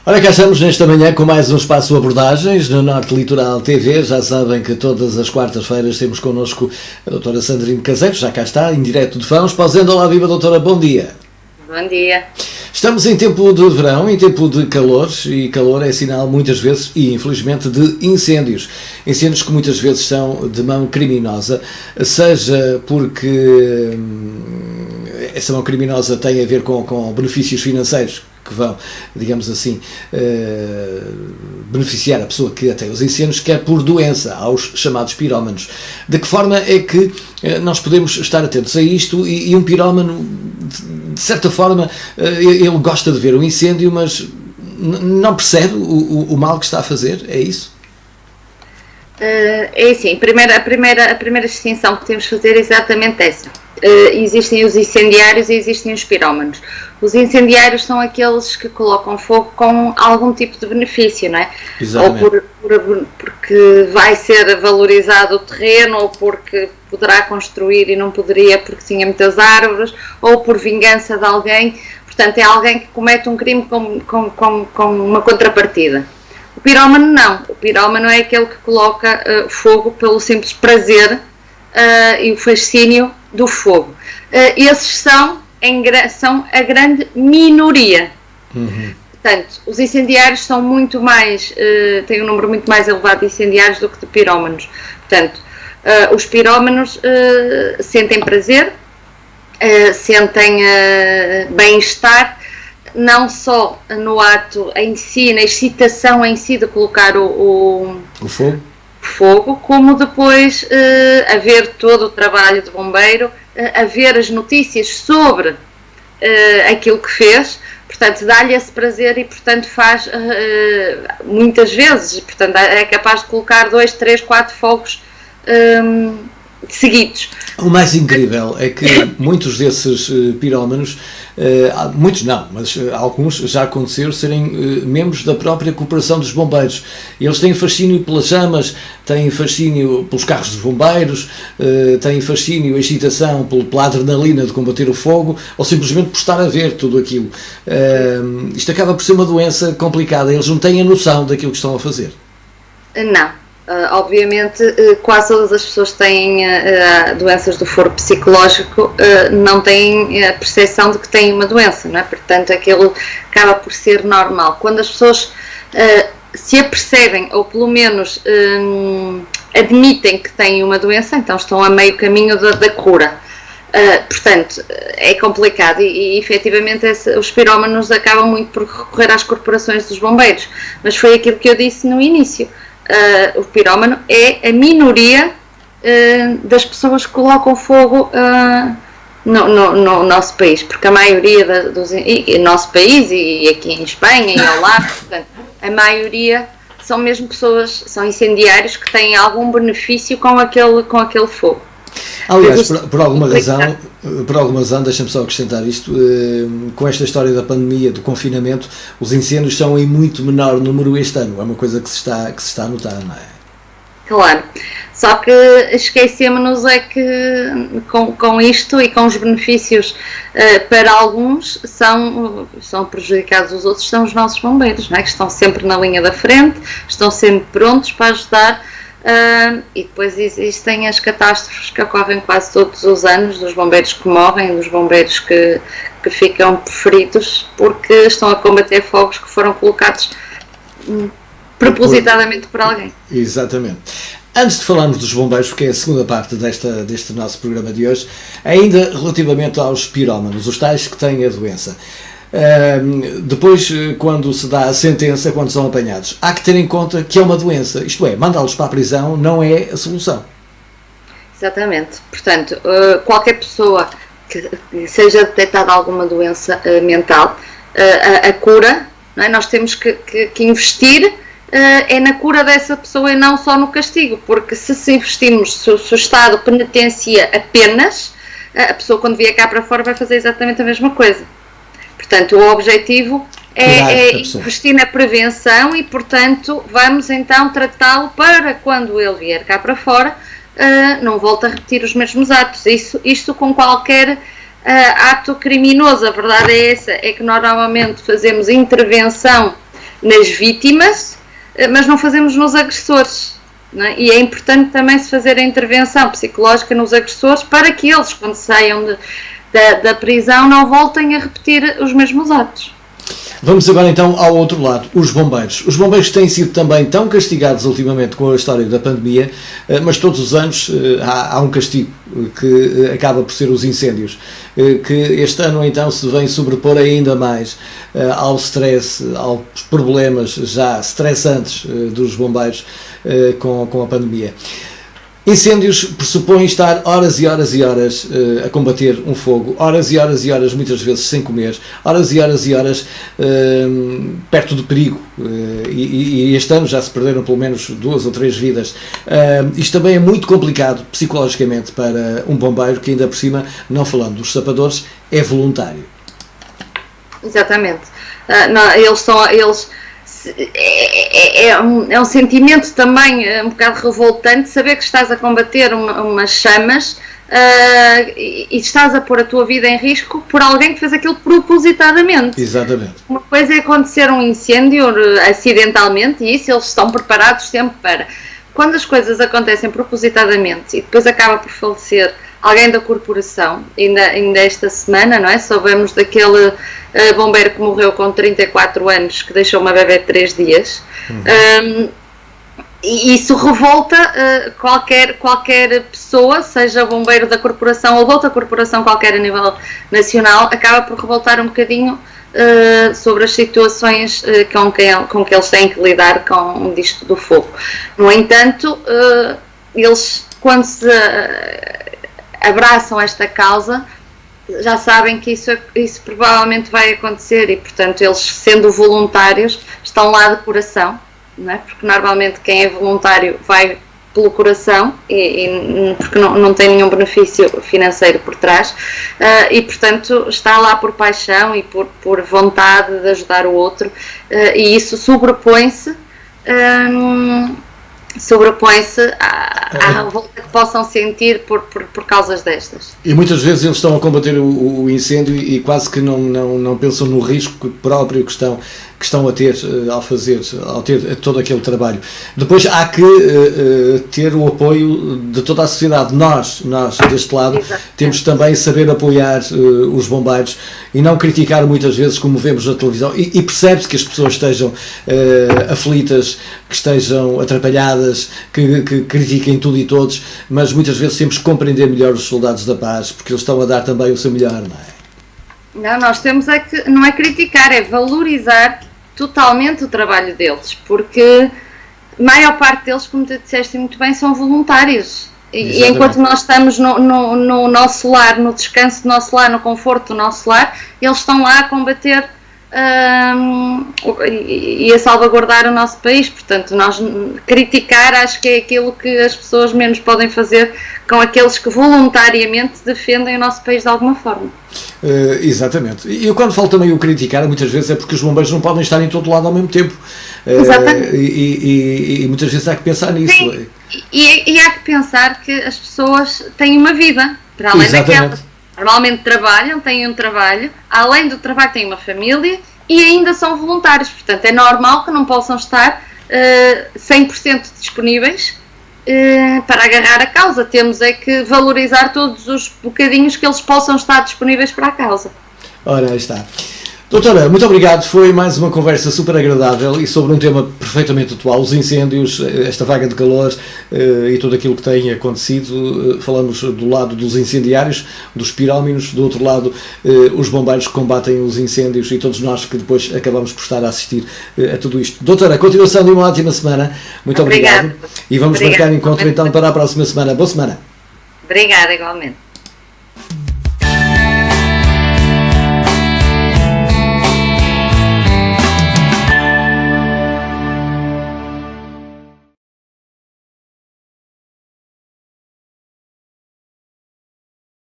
Ora, cá estamos nesta manhã com mais um espaço de abordagens no Norte Litoral TV. Já sabem que todas as quartas-feiras temos connosco a doutora Sandrine Caseiro, já cá está, em direto de Fãos. Pausando, olá, viva doutora, bom dia. Bom dia. Estamos em tempo de verão, em tempo de calor, e calor é sinal muitas vezes, e infelizmente, de incêndios. Incêndios que muitas vezes são de mão criminosa, seja porque essa mão criminosa tem a ver com benefícios financeiros que vão, digamos assim, beneficiar a pessoa que tem os incêndios, quer por doença, aos chamados pirómanos. De que forma é que nós podemos estar atentos a isto e um pirómano, de certa forma, ele gosta de ver o incêndio, mas não percebe o mal que está a fazer? É isso? É assim, a primeira distinção que temos de fazer é exatamente essa. Existem os incendiários e existem os pirómanos. Os incendiários são aqueles que colocam fogo com algum tipo de benefício, não é? Exatamente. Ou porque vai ser valorizado o terreno, ou porque poderá construir e não poderia porque tinha muitas árvores, ou por vingança de alguém. Portanto, é alguém que comete um crime com uma contrapartida. O pirómano não. O pirómano é aquele que coloca fogo pelo simples prazer e o fascínio do fogo. Esses são a grande minoria. Uhum. Portanto, os incendiários são muito mais, têm um número muito mais elevado de incendiários do que de pirómanos. Portanto, os pirómanos sentem prazer, sentem bem-estar, não só no ato em si, na excitação em si de colocar o fogo, como depois a ver todo o trabalho de bombeiro, a ver as notícias sobre aquilo que fez, portanto dá-lhe esse prazer e portanto faz muitas vezes, portanto é capaz de colocar 2, 3, 4 fogos seguidos. O mais incrível é que muitos desses pirómanos, muitos não, mas alguns já aconteceram serem membros da própria Corporação dos Bombeiros. Eles têm fascínio pelas chamas, têm fascínio pelos carros dos bombeiros, têm fascínio, excitação pela adrenalina de combater o fogo, ou simplesmente por estar a ver tudo aquilo. Isto acaba por ser uma doença complicada, eles não têm a noção daquilo que estão a fazer. Não. Obviamente, quase todas as pessoas que têm doenças do foro psicológico não têm a percepção de que têm uma doença, não é? Portanto, aquilo acaba por ser normal. Quando as pessoas se apercebem, ou pelo menos admitem que têm uma doença, então estão a meio caminho da cura. Portanto, é complicado e efetivamente os pirómanos acabam muito por recorrer às corporações dos bombeiros, mas foi aquilo que eu disse no início. O pirómano é a minoria das pessoas que colocam fogo no nosso país, porque a maioria no nosso país e aqui em Espanha e ao lado, portanto, a maioria são mesmo pessoas, são incendiários que têm algum benefício com aquele fogo. Aliás, por alguma razão, deixa-me só acrescentar isto, com esta história da pandemia, do confinamento, os incêndios são em muito menor número este ano, é uma coisa que se está a notar, não é? Claro, só que esquecemos-nos é que com isto e com os benefícios para alguns são prejudicados, os outros são os nossos bombeiros, não é? Que estão sempre na linha da frente, estão sempre prontos para ajudar. E depois existem as catástrofes que ocorrem quase todos os anos, dos bombeiros que morrem, dos bombeiros que ficam feridos porque estão a combater fogos que foram colocados propositadamente por alguém. Exatamente. Antes de falarmos dos bombeiros, porque é a segunda parte deste nosso programa de hoje, ainda relativamente aos pirómanos, os tais que têm a doença. Depois, quando se dá a sentença, quando são apanhados, há que ter em conta que é uma doença, isto é, mandá-los para a prisão não é a solução. Exatamente. Portanto, qualquer pessoa que seja detectada alguma doença mental, a cura, não é? Nós temos que investir é na cura dessa pessoa e não só no castigo, porque se investirmos, se o Estado penitencia apenas, a pessoa quando vier cá para fora vai fazer exatamente a mesma coisa. Portanto, o objetivo é investir na prevenção e, portanto, vamos então tratá-lo para quando ele vier cá para fora, não volte a repetir os mesmos atos. Isto com qualquer ato criminoso. A verdade é essa, é que normalmente fazemos intervenção nas vítimas, mas não fazemos nos agressores. Não é? E é importante também se fazer a intervenção psicológica nos agressores para que eles, quando saiam da prisão, não voltem a repetir os mesmos atos. Vamos agora então ao outro lado, os bombeiros. Os bombeiros têm sido também tão castigados ultimamente com a história da pandemia, mas todos os anos há um castigo que acaba por ser os incêndios, que este ano então se vem sobrepor ainda mais ao stress, aos problemas já estressantes dos bombeiros com a pandemia. Incêndios pressupõem estar horas e horas e horas a combater um fogo, horas e horas e horas, muitas vezes sem comer, horas e horas e horas perto do perigo, e este ano já se perderam pelo menos 2 ou 3 vidas. Isto também é muito complicado psicologicamente para um bombeiro que, ainda por cima, não falando dos sapadores, é voluntário. Exatamente. É um sentimento também um bocado revoltante saber que estás a combater umas chamas e estás a pôr a tua vida em risco por alguém que fez aquilo propositadamente. Exatamente. Uma coisa é acontecer um incêndio acidentalmente, e isso eles estão preparados sempre para. Quando as coisas acontecem propositadamente e depois acaba por falecer alguém da corporação, ainda esta semana, não é? Soubemos daquele bombeiro que morreu com 34 anos, que deixou uma bebé de 3 dias. E isso revolta qualquer pessoa, seja bombeiro da corporação ou de outra corporação qualquer a nível nacional, acaba por revoltar um bocadinho sobre as situações com que eles têm que lidar com disto do fogo. No entanto, eles, quando se abraçam esta causa, já sabem que isso provavelmente vai acontecer, e portanto eles, sendo voluntários, estão lá de coração, não é? Porque normalmente quem é voluntário vai pelo coração porque não tem nenhum benefício financeiro por trás, e portanto está lá por paixão e por vontade de ajudar o outro, e isso sobrepõe-se à revolta que possam sentir por causas destas. E muitas vezes eles estão a combater o incêndio e quase que não pensam no risco próprio que estão a ter ao ter todo aquele trabalho. Depois há que ter o apoio de toda a sociedade. Nós deste lado, temos também saber apoiar os bombeiros e não criticar muitas vezes, como vemos na televisão, e percebe-se que as pessoas estejam aflitas, que estejam atrapalhadas, que critiquem tudo e todos, mas muitas vezes temos que compreender melhor os soldados da paz, porque eles estão a dar também o seu melhor, não é? Não, nós temos que, não é criticar, é valorizar totalmente o trabalho deles, porque a maior parte deles, como tu disseste muito bem, são voluntários. E enquanto nós estamos no nosso lar, no descanso do nosso lar, no conforto do nosso lar, eles estão lá a combater e a salvaguardar o nosso país. Portanto, nós criticar acho que é aquilo que as pessoas menos podem fazer com aqueles que voluntariamente defendem o nosso país de alguma forma. Exatamente. E eu, quando falo também o criticar, muitas vezes é porque os bombeiros não podem estar em todo lado ao mesmo tempo. E muitas vezes há que pensar nisso. Sim. E há que pensar que as pessoas têm uma vida, para além daquela. Normalmente trabalham, têm um trabalho, além do trabalho têm uma família e ainda são voluntários. Portanto, é normal que não possam estar 100% disponíveis para agarrar a causa. Temos é que valorizar todos os bocadinhos que eles possam estar disponíveis para a causa. Ora, aí está. Doutora, muito obrigado. Foi mais uma conversa super agradável e sobre um tema perfeitamente atual, os incêndios, esta vaga de calor e tudo aquilo que tem acontecido. Falamos do lado dos incendiários, dos pirómanos, do outro lado os bombeiros que combatem os incêndios e todos nós que depois acabamos por estar a assistir a tudo isto. Doutora, continuação de uma ótima semana. Muito obrigado. E vamos marcar encontro então para a próxima semana. Boa semana. Obrigada, igualmente.